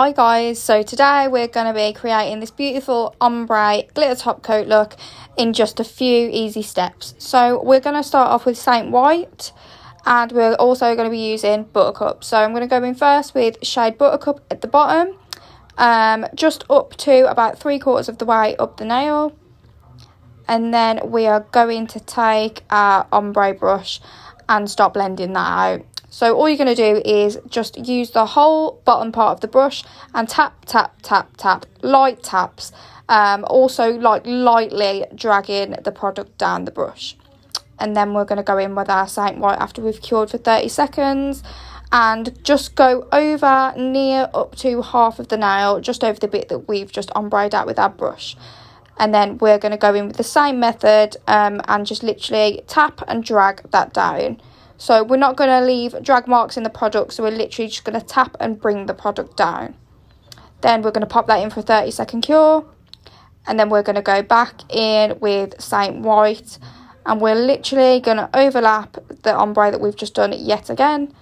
Hi guys, so today we're going to be creating this beautiful ombre glitter top coat look in just a few easy steps. So we're going to start off with Saint White, and we're also going to be using Buttercup. So I'm going to go in first with shade Buttercup at the bottom, just up to about 3/4 of the way up the nail. And then we are going to take our ombre brush and start blending that out. So all you're going to do is just use the whole bottom part of the brush and tap, tap, tap, tap, light taps. Also like lightly dragging the product down the brush. And then we're going to go in with our Saint White after we've cured for 30 seconds. And just go over near up to half of the nail, just over the bit that we've just ombre'd out with our brush. And then we're going to go in with the same method and just literally tap and drag that down. So we're not going to leave drag marks in the product, so we're literally just going to tap and bring the product down. Then we're going to pop that in for a 30-second cure. And then we're going to go back in with Saint White. And we're literally going to overlap the ombre that we've just done yet again.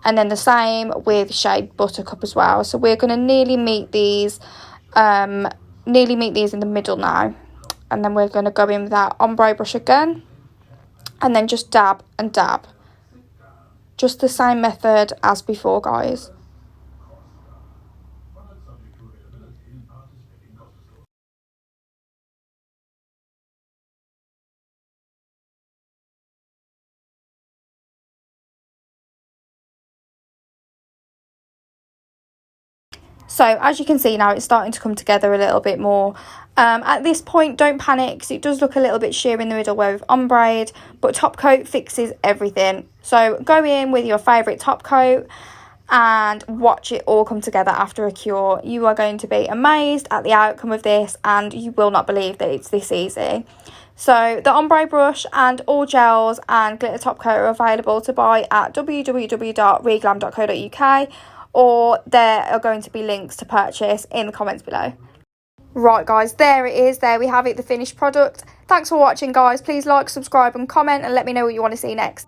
And then the same with shade Buttercup as well. So we're going to nearly meet these in the middle now. And then we're going to go in with that ombre brush again. And then just dab and dab. Just the same method as before, guys. So as you can see now, it's starting to come together a little bit more. At this point, don't panic, because it does look a little bit sheer in the middle where we've ombre'd, but top coat fixes everything. So go in with your favourite top coat and watch it all come together after a cure. You are going to be amazed at the outcome of this, and you will not believe that it's this easy. So the ombre brush and all gels and glitter top coat are available to buy at www.ri'Glam.co.uk, or there are going to be links to purchase in the comments below. Right guys, there it is. There we have it, the finished product. Thanks for watching guys. Please like, subscribe and comment, and let me know what you want to see next.